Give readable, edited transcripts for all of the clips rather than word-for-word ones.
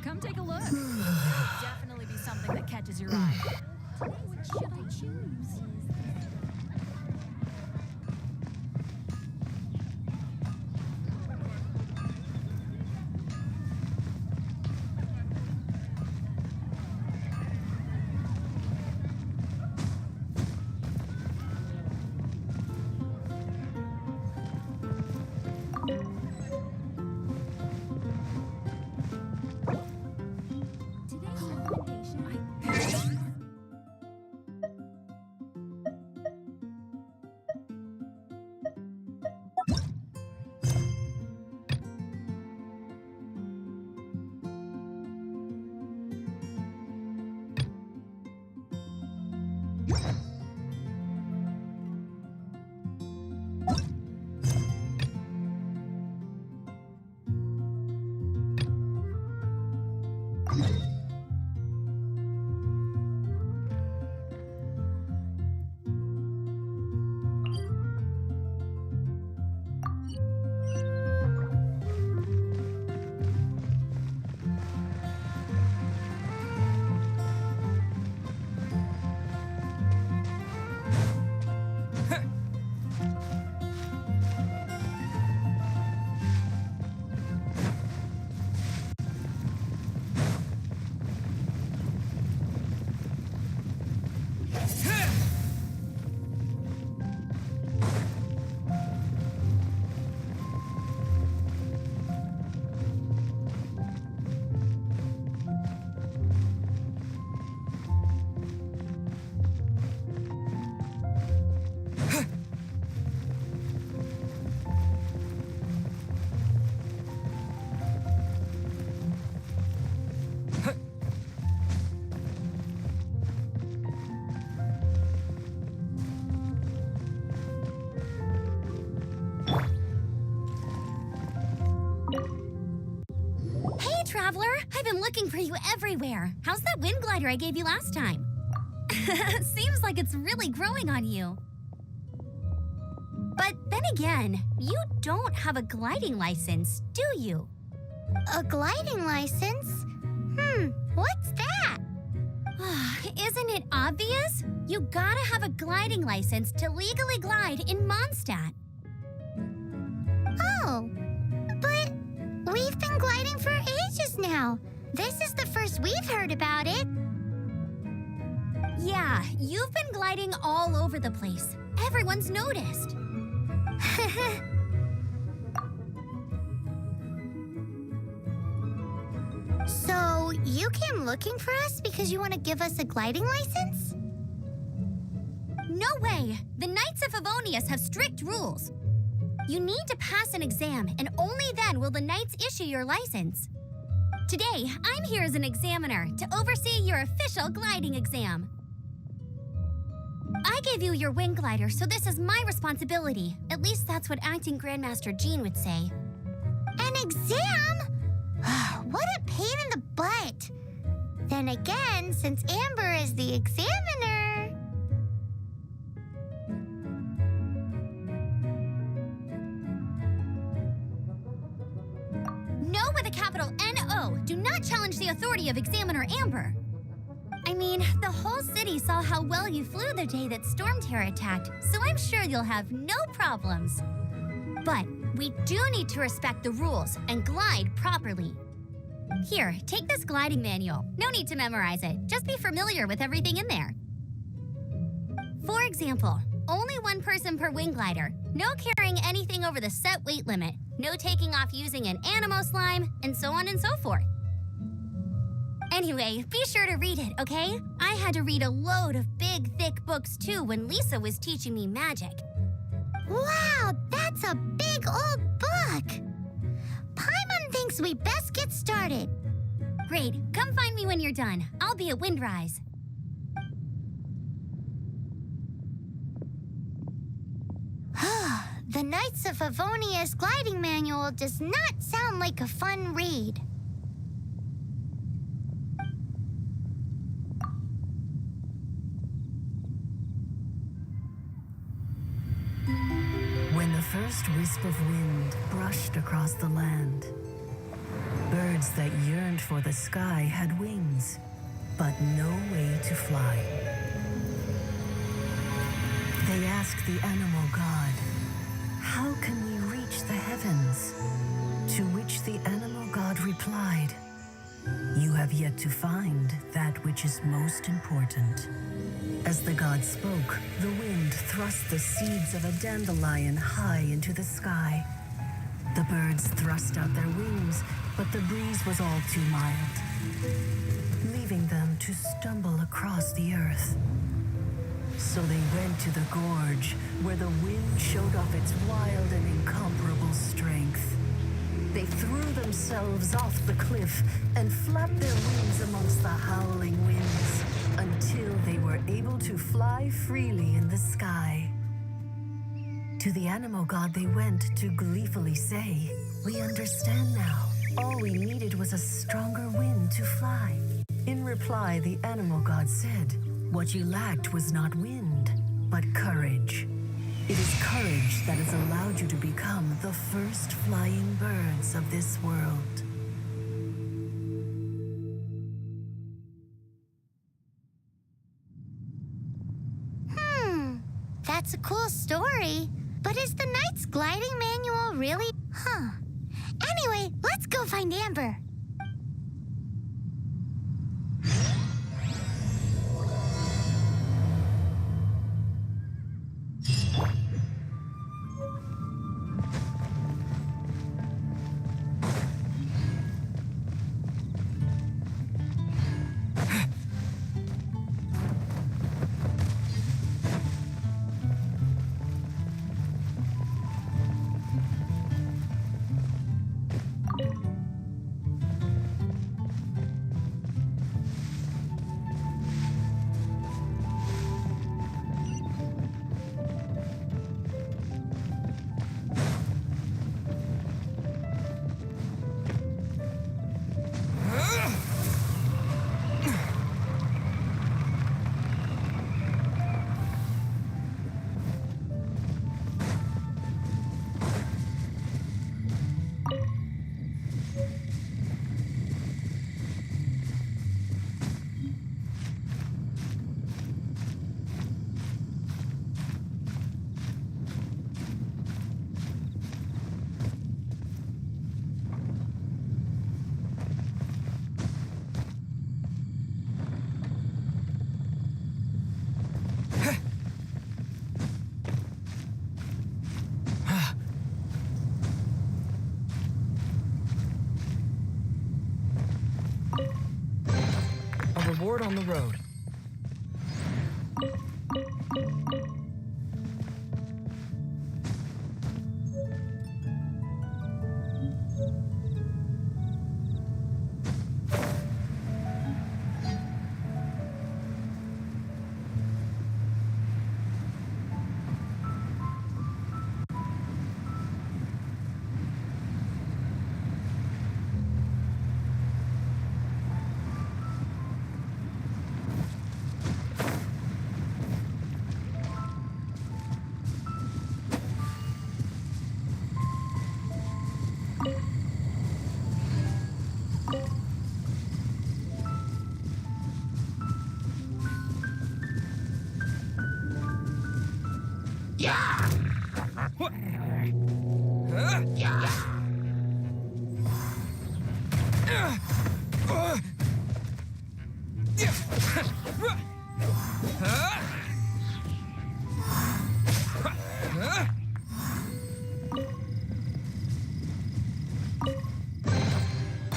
Come take a look. There'll definitely be something that catches your eye. Today, which should I choose? Traveler, I've been looking for you everywhere. How's that wind glider I gave you last time? Seems like it's really growing on you. But then again, you don't have a gliding license, do you? A gliding license? What's that? Isn't it obvious? You gotta have a gliding license to legally glide in Mondstadt. Oh, but we've been gliding for ages now. This is the first we've heard about it. Yeah, you've been gliding all over the place. Everyone's noticed. So, you came looking for us because you want to give us a gliding license? No way! The Knights of Favonius have strict rules. You need to pass an exam, and only then will the Knights issue your license. Today, I'm here as an examiner to oversee your official gliding exam. I gave you your wing glider, so this is my responsibility. At least that's what Acting Grandmaster Jean would say. An exam? What a pain in the butt. Then again, since Amber is the examiner... No with a capital N-O. Do not challenge the authority of Examiner Amber. I mean, the whole city saw how well you flew the day that Storm Terror attacked, so I'm sure you'll have no problems. But we do need to respect the rules and glide properly. Here, take this gliding manual. No need to memorize it. Just be familiar with everything in there. For example, only one person per wing glider. No carrying anything over the set weight limit. No taking off using an animo slime, and so on and so forth. Anyway, be sure to read it, okay? I had to read a load of big, thick books too when Lisa was teaching me magic. Wow, that's a big old book! Paimon thinks we best get started. Great, come find me when you're done. I'll be at Windrise. The Knights of Favonius gliding manual does not sound like a fun read. When the first wisp of wind brushed across the land. Birds that yearned for the sky had wings, but no way to fly. They asked the animal god, "How can we reach the heavens?" To which the animal god replied, "You have yet to find that which is most important." As the god spoke, the wind thrust the seeds of a dandelion high into the sky. The birds thrust out their wings, but the breeze was all too mild, leaving them to stumble across the earth. So they went to the gorge, where the wind showed off its wild and incomparable strength. They threw themselves off the cliff and flapped their wings amongst the howling winds until they were able to fly freely in the sky. To the animal god they went to gleefully say, "We understand now. All we needed was a stronger wind to fly." In reply, the animal god said, "What you lacked was not wind, but courage. It is courage that has allowed you to become the first flying birds of this world." That's a cool story. But is the Knight's gliding manual really? Anyway, let's go find Amber. Reward on the road.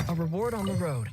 A reward on the road.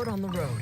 reward on the road.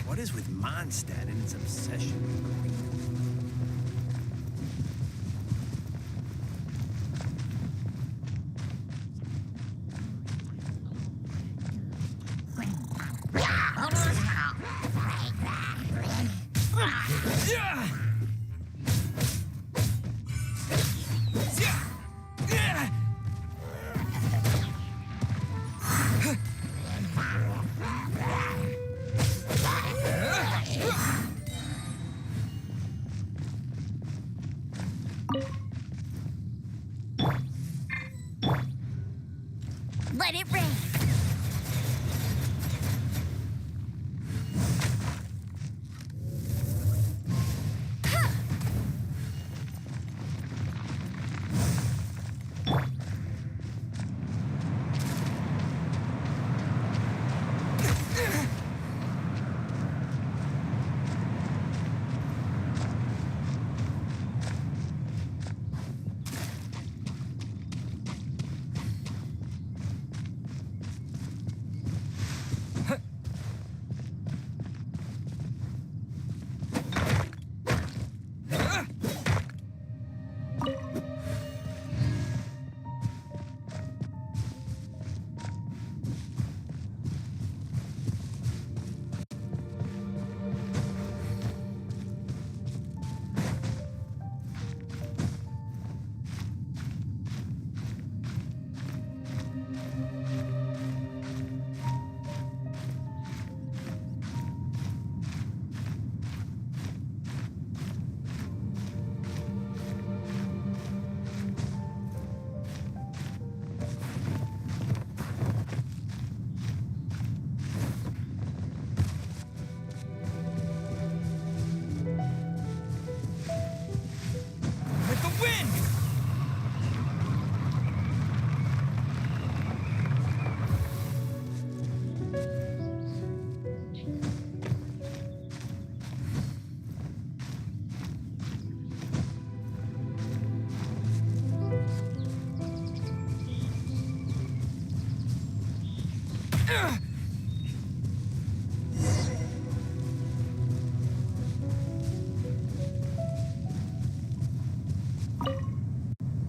What is with Mondstadt and its obsession with Greek?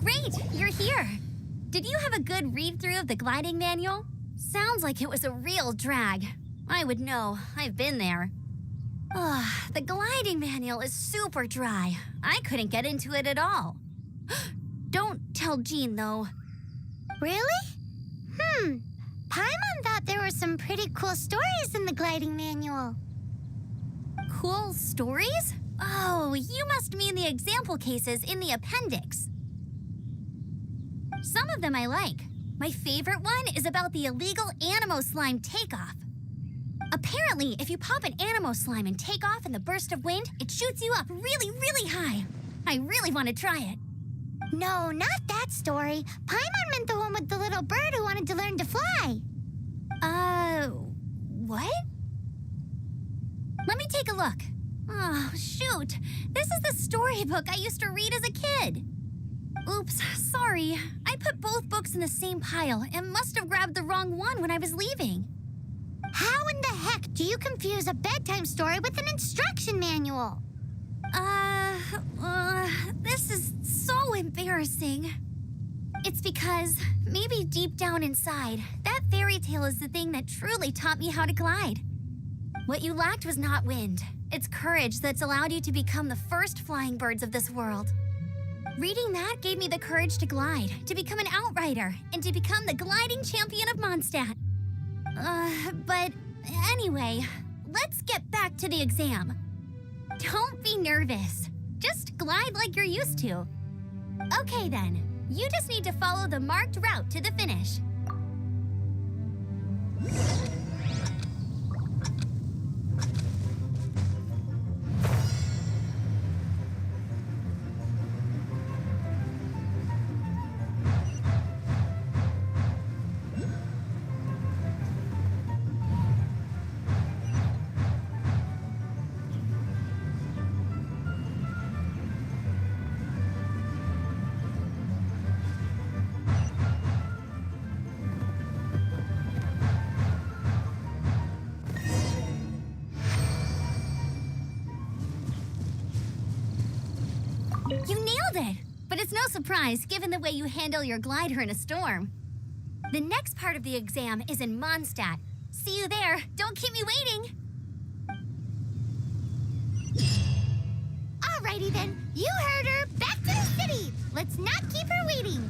Great, you're here. Did you have a good read-through of the gliding manual? Sounds like it was a real drag. I would know. I've been there. Ugh, the gliding manual is super dry. I couldn't get into it at all. Don't tell Jean, though. Really? Paimon thought there were some pretty cool stories in the gliding manual. Cool stories? Oh, you must mean the example cases in the appendix. Some of them I like. My favorite one is about the illegal Animo slime takeoff. Apparently, if you pop an Animo slime and take off in the burst of wind, it shoots you up really, really high. I really want to try it. No, not that story. Paimon meant the one with the little bird who wanted to learn to fly. What? Let me take a look. Oh, shoot. This is the storybook I used to read as a kid. Oops, sorry. I put both books in the same pile and must have grabbed the wrong one when I was leaving. How in the heck do you confuse a bedtime story with an instruction manual? This is so embarrassing. It's because, maybe deep down inside, that fairy tale is the thing that truly taught me how to glide. What you lacked was not wind. It's courage that's allowed you to become the first flying birds of this world. Reading that gave me the courage to glide, to become an outrider, and to become the gliding champion of Mondstadt. But anyway, let's get back to the exam. Don't be nervous. Just glide like you're used to. Okay then, you just need to follow the marked route to the finish. You nailed it! But it's no surprise, given the way you handle your glider in a storm. The next part of the exam is in Mondstadt. See you there. Don't keep me waiting. Alrighty then, you heard her. Back to the city. Let's not keep her waiting.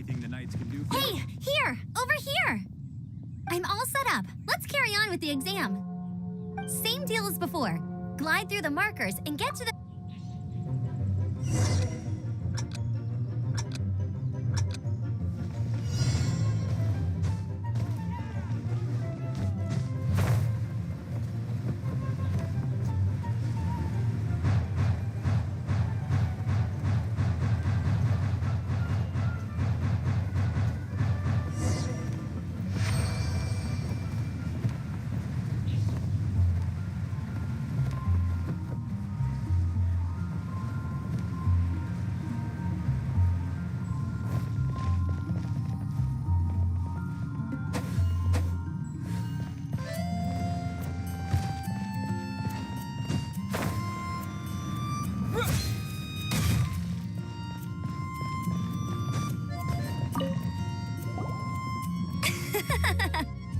anything the Knights can do for you? Hey, here! Over here! I'm all set up. Let's carry on with the exam. Same deal as before. Glide through the markers and get to the...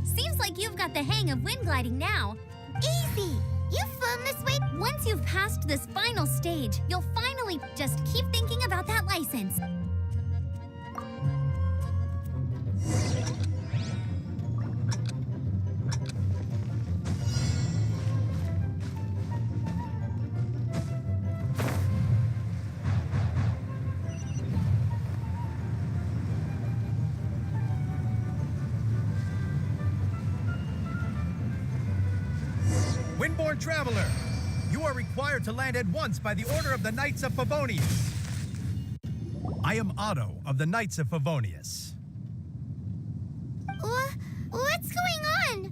Seems like you've got the hang of wind gliding now. Easy! You've flown this way. Once you've passed this final stage, you'll finally just keep thinking about that license. Windborne Traveler, you are required to land at once by the order of the Knights of Favonius. I am Otto of the Knights of Favonius. What's going on?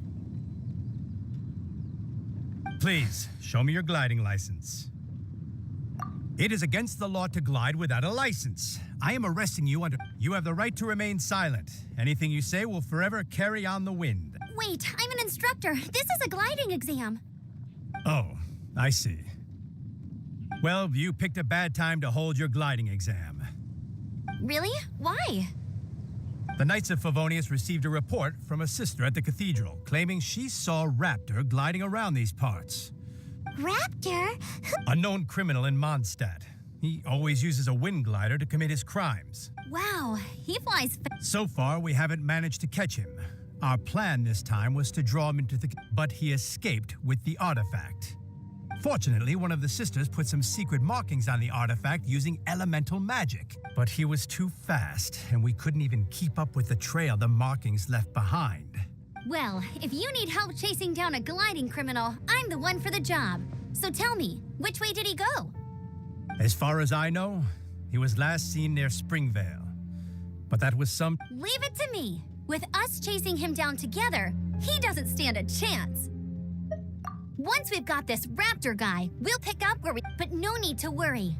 Please, show me your gliding license. It is against the law to glide without a license. I am arresting you under... You have the right to remain silent. Anything you say will forever carry on the wind. Wait, I'm an instructor. This is a gliding exam. Oh, I see. Well, you picked a bad time to hold your gliding exam. Really? Why? The Knights of Favonius received a report from a sister at the cathedral claiming she saw Raptor gliding around these parts. Raptor? A known criminal in Mondstadt. He always uses a wind glider to commit his crimes. Wow, he flies So far, we haven't managed to catch him. Our plan this time was to draw him into the... But he escaped with the artifact. Fortunately, one of the sisters put some secret markings on the artifact using elemental magic. But he was too fast, and we couldn't even keep up with the trail the markings left behind. Well, if you need help chasing down a gliding criminal, I'm the one for the job. So tell me, which way did he go? As far as I know, he was last seen near Springvale. But that was some... Leave it to me. With us chasing him down together, he doesn't stand a chance. Once we've got this Raptor guy, we'll pick up where we... But no need to worry.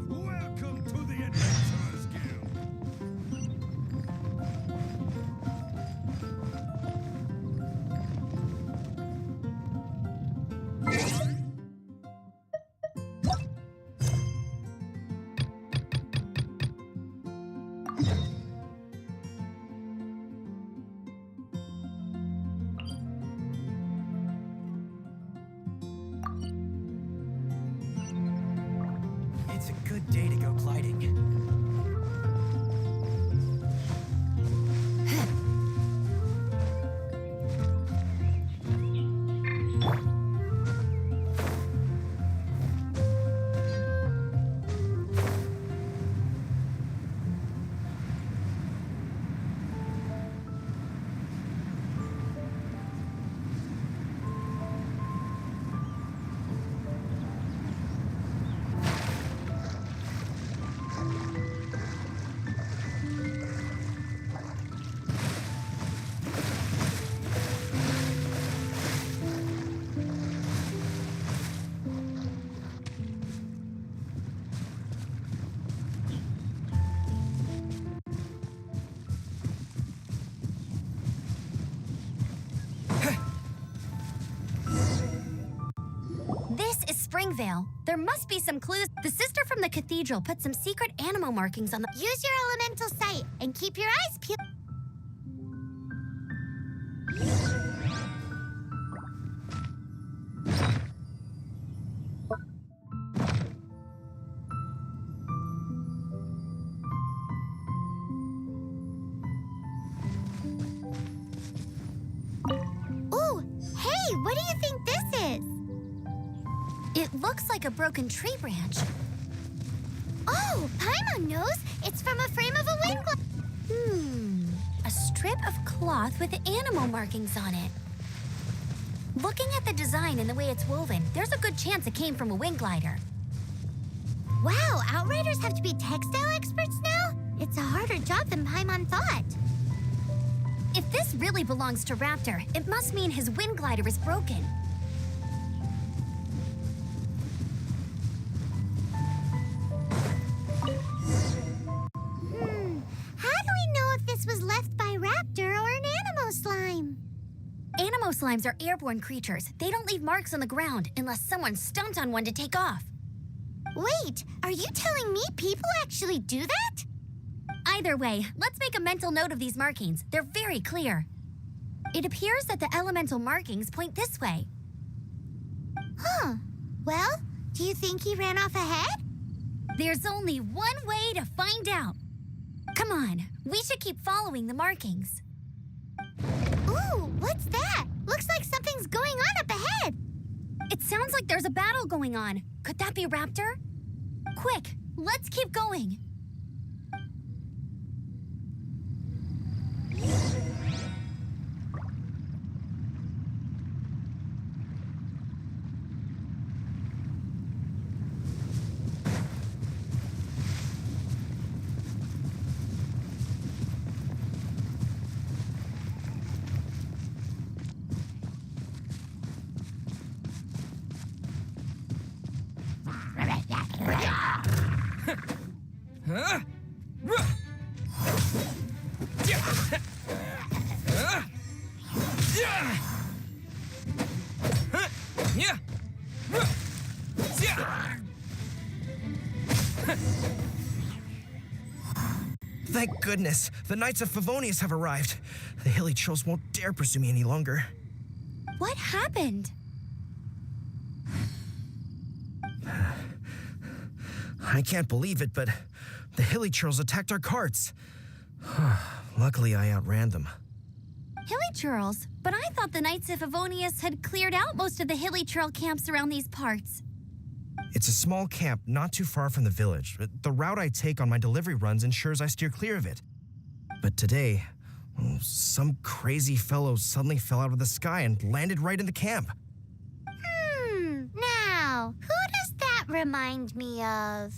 Welcome to the Adventurers Guild. It's a good day to go gliding. This is Springvale. There must be some clues. The sister from the cathedral put some secret animal markings on the... Use your elemental sight and keep your eyes peeled. looks like a broken tree branch. Oh, Paimon knows. It's from a frame of a wind glider. A strip of cloth with animal markings on it. Looking at the design and the way it's woven, there's a good chance it came from a wind glider. Wow, Outriders have to be textile experts now? It's a harder job than Paimon thought. If this really belongs to Raptor, it must mean his wind glider is broken. How do we know if this was left by Raptor or an Animo slime? Animo slimes are airborne creatures. They don't leave marks on the ground unless someone stomped on one to take off. Wait, are you telling me people actually do that? Either way, let's make a mental note of these markings. They're very clear. It appears that the elemental markings point this way. Huh. Well, do you think he ran off ahead? There's only one way to find out. Come on, we should keep following the markings. Ooh, what's that? Looks like something's going on up ahead. It sounds like there's a battle going on. Could that be Raptor? Quick, let's keep going. Thank goodness, the Knights of Favonius have arrived. The hilly trolls won't dare pursue me any longer. What happened? I can't believe it, but the hilly trolls attacked our carts. Luckily, I outran them. Hilly Churls? But I thought the Knights of Favonius had cleared out most of the hilly trail camps around these parts. It's a small camp not too far from the village. The route I take on my delivery runs ensures I steer clear of it. But today, some crazy fellow suddenly fell out of the sky and landed right in the camp. Now, who does that remind me of?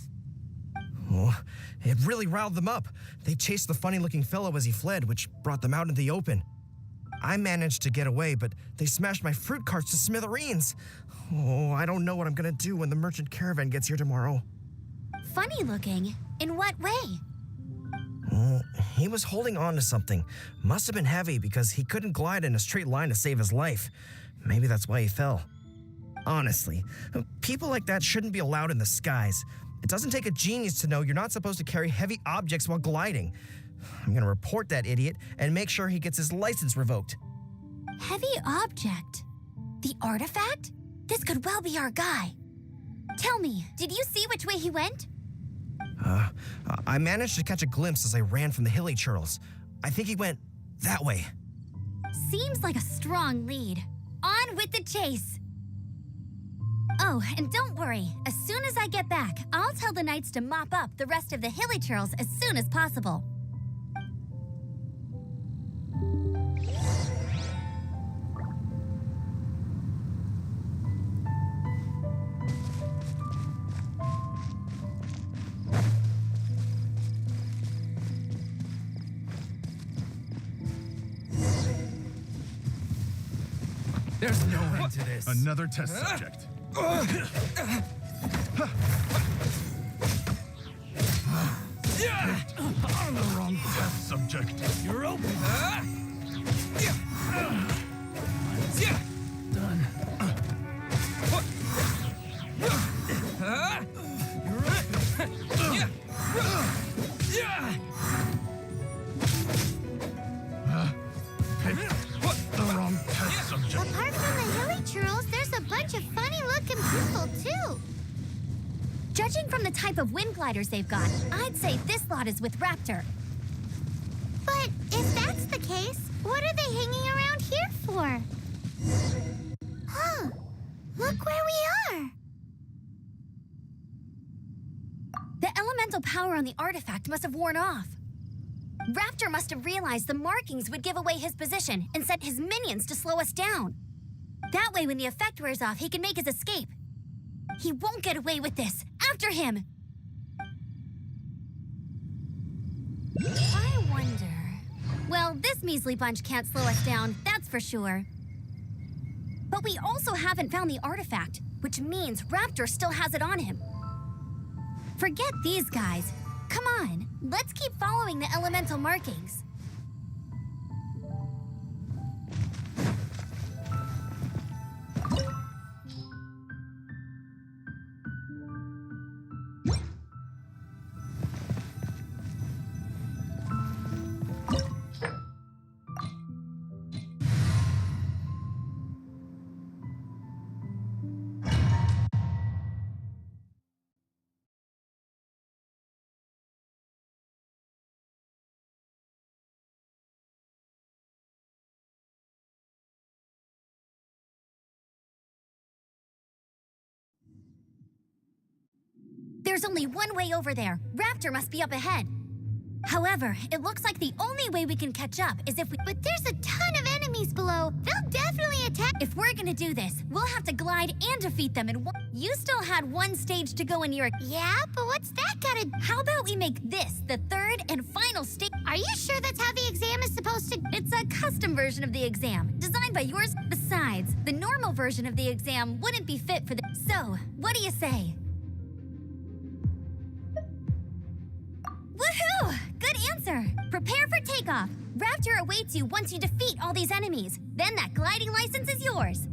Oh, it really riled them up. They chased the funny-looking fellow as he fled, which brought them out in the open. I managed to get away, but they smashed my fruit carts to smithereens. Oh, I don't know what I'm gonna do when the merchant caravan gets here tomorrow. Funny looking? In what way? Oh, he was holding on to something. Must have been heavy because he couldn't glide in a straight line to save his life. Maybe that's why he fell. Honestly, people like that shouldn't be allowed in the skies. It doesn't take a genius to know you're not supposed to carry heavy objects while gliding. I'm gonna report that idiot and make sure he gets his license revoked. Heavy object? The artifact? This could well be our guy. Tell me, did you see which way he went? I managed to catch a glimpse as I ran from the hilly churls. I think he went that way. Seems like a strong lead. On with the chase. Oh, and don't worry. As soon as I get back, I'll tell the knights to mop up the rest of the hilly churls as soon as possible. There's no end to this. Another test subject. On The wrong test subject. You're open. Done. Picked the wrong test subject. Apart from the hilly churls, there's a bunch of funny-looking people, too. Judging from the type of wind gliders they've got, I'd say this lot is with Raptor. But if that's the case, what are they hanging around here for? Huh. Look where we are. power on the artifact must have worn off. Raptor must have realized the markings would give away his position and sent his minions to slow us down. That way, when the effect wears off, he can make his escape. He won't get away with this. After him! I wonder... Well, this measly bunch can't slow us down, that's for sure. But we also haven't found the artifact, which means Raptor still has it on him. Forget these guys. Come on, let's keep following the elemental markings. There's only one way over there. Raptor must be up ahead. However, it looks like the only way we can catch up is if we... But there's a ton of enemies below. They'll definitely attack. If we're gonna do this, we'll have to glide and defeat them in one... You still had one stage to go in your... Yeah, but what's that gotta... How about we make this the third and final stage? Are you sure that's how the exam is supposed to... It's a custom version of the exam, designed by yours. Besides, the normal version of the exam wouldn't be fit for the... So, what do you say? Woohoo! Good answer! Prepare for takeoff. Raptor awaits you once you defeat all these enemies. Then that gliding license is yours.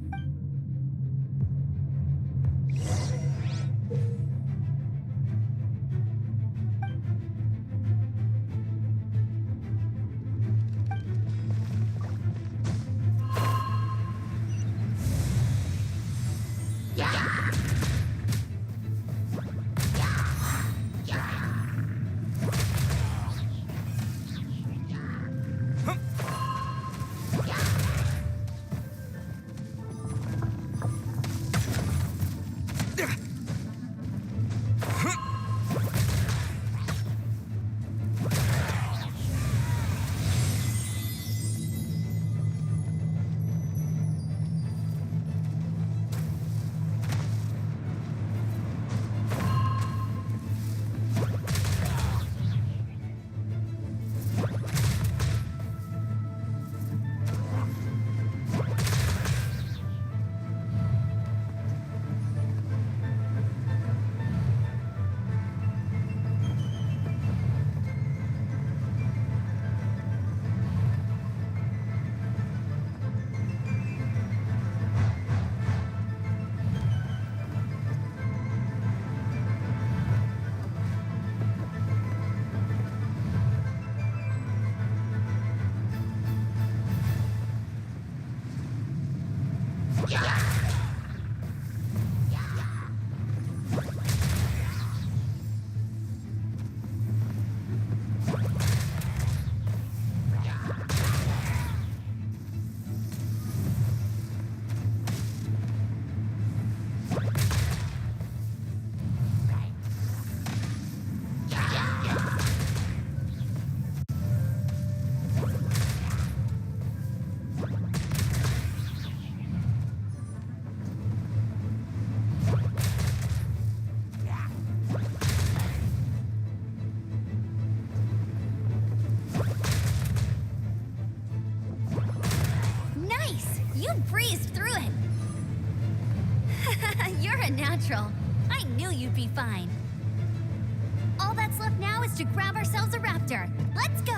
Breezed through it. You're a natural. I knew you'd be fine. All that's left now is to grab ourselves a raptor. Let's go!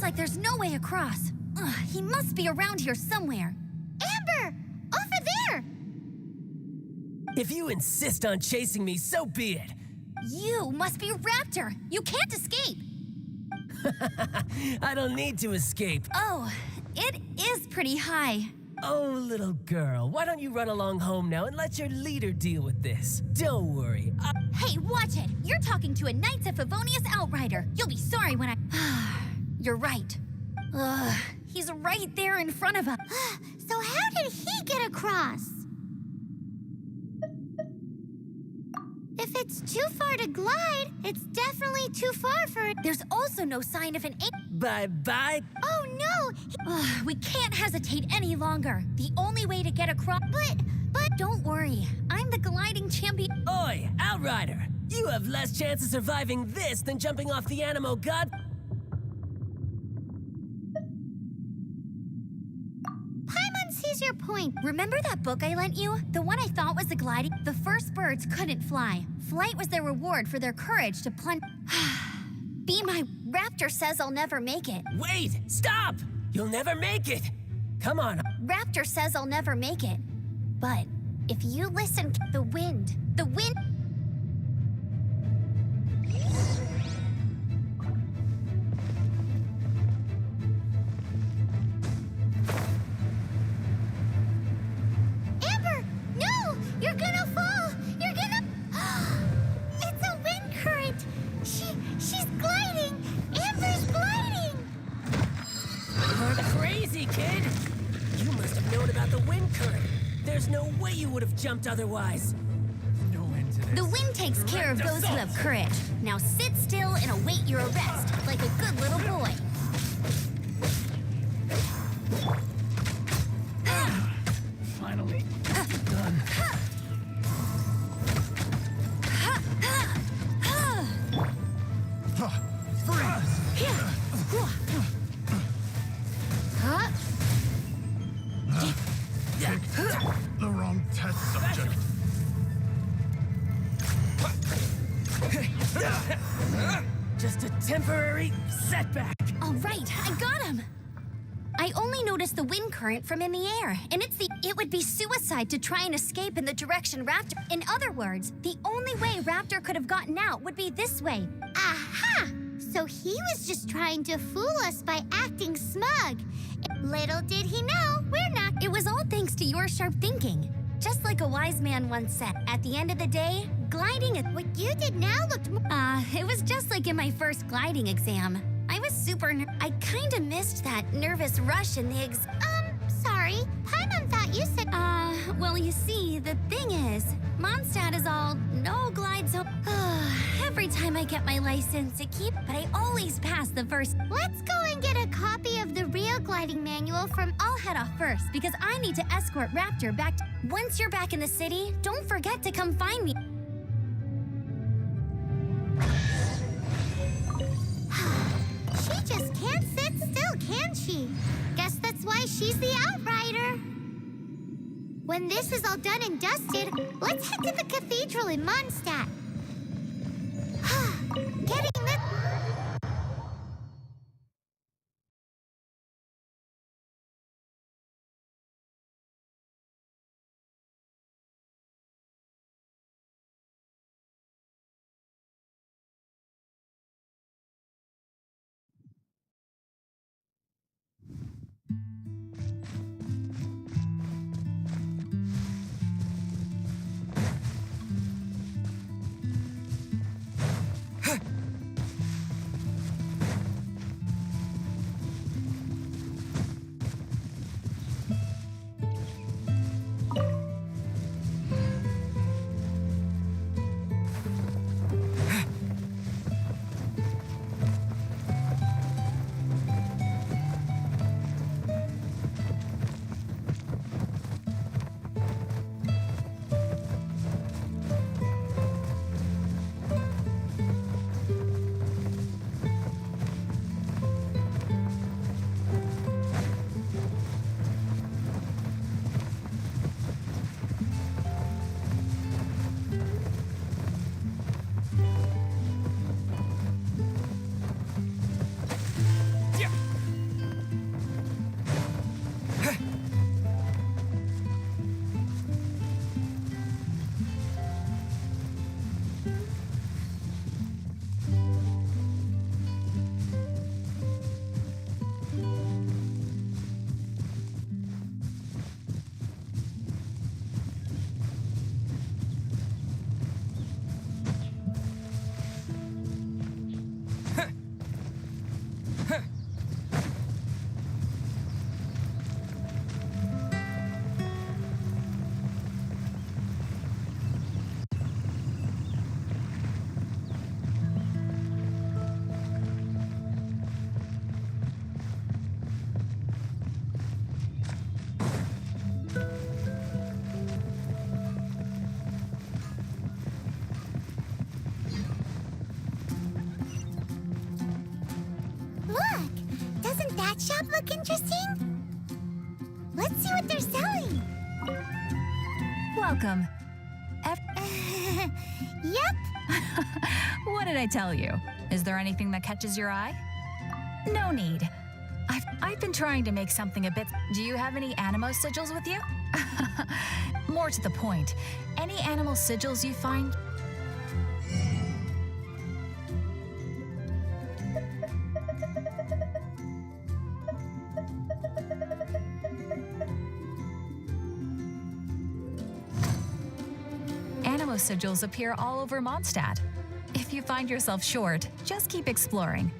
like there's no way across. Ugh, he must be around here somewhere. Amber! Over there! If you insist on chasing me, so be it. You must be Raptor. You can't escape. I don't need to escape. Oh, it is pretty high. Oh, little girl, why don't you run along home now and let your leader deal with this? Don't worry. Hey, watch it! You're talking to a Knights of Favonius outrider. You'll be sorry when I... You're right. Ugh, he's right there in front of us. So how did he get across? If it's too far to glide, it's definitely too far for it. There's also no sign of an Bye-bye. Oh no! Ugh, we can't hesitate any longer. The only way to get across... But don't worry. I'm the gliding champion. Oi, Outrider! You have less chance of surviving this than jumping off the Animo God. Paimon sees your point. Remember that book I lent you? The one I thought was the gliding? The first birds couldn't fly. Flight was their reward for their courage to plunge... Be my Raptor says I'll never make it. Wait! Stop! You'll never make it! Come on. Raptor says I'll never make it. But if you listen, the wind... Amber! No! You're gonna fall! You're gonna... It's a wind current! She's gliding! Amber's gliding! You're crazy, kid! You must have known about the wind current. There's no way you would have jumped otherwise. No end to this. The wind takes care of those who have courage. Now sit still and await your arrest, like a good little boy. Finally. Done. The wrong test subject. Just a temporary setback. All right, I got him. I only noticed the wind current from in the air, and it would be suicide to try and escape in the direction Raptor... In other words, the only way Raptor could have gotten out would be this way. Aha! So he was just trying to fool us by acting smug. Little did he know, we're not... It was all thanks to your sharp thinking. Just like a wise man once said, at the end of the day, gliding is... What you did now looked more... It was just like in my first gliding exam. I was super I kinda missed that nervous rush in the Sorry. Paimon thought you said... well, you see, the thing is, Mondstadt is all no glide zone. Every time I get my license, but I always pass the first. Let's go and get a copy of the real gliding manual from... I'll head off first because I need to escort Raptor back. Once you're back in the city, don't forget to come find me. She just can't sit still, can she? Guess that's why she's the outrider. When this is all done and dusted, let's head to the cathedral in Mondstadt. Getting the... pet shop look interesting? Let's see what they're selling. Welcome. Yep. What did I tell you? Is there anything that catches your eye? No need. I've been trying to make something a bit. Do you have any Animo sigils with you? More to the point, any animal sigils you find. Animo sigils appear all over Mondstadt. If you find yourself short, just keep exploring.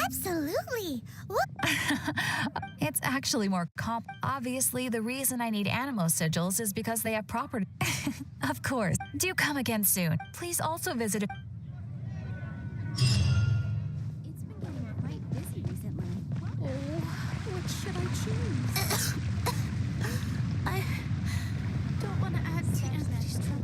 Absolutely. Look. It's actually more Obviously, the reason I need Animo sigils is because they have property. Of course. Do come again soon. Please also visit a It's been getting quite busy recently. Oh, what should I choose? I don't want to add to anybody's troubles.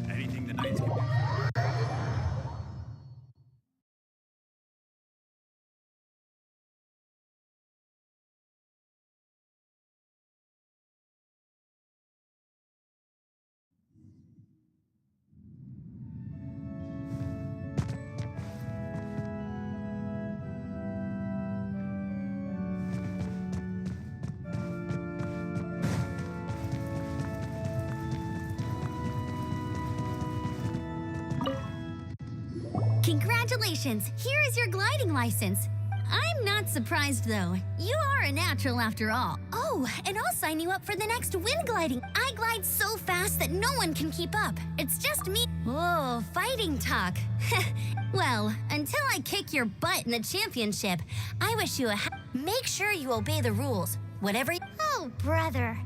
Anything the Knights can do. Congratulations! Here is your gliding license. I'm not surprised, though. You are a natural after all. Oh, and I'll sign you up for the next wind gliding. I glide so fast that no one can keep up. It's just me. Whoa, fighting talk. Well, until I kick your butt in the championship, I wish you a Make sure you obey the rules. Whatever. Oh, brother.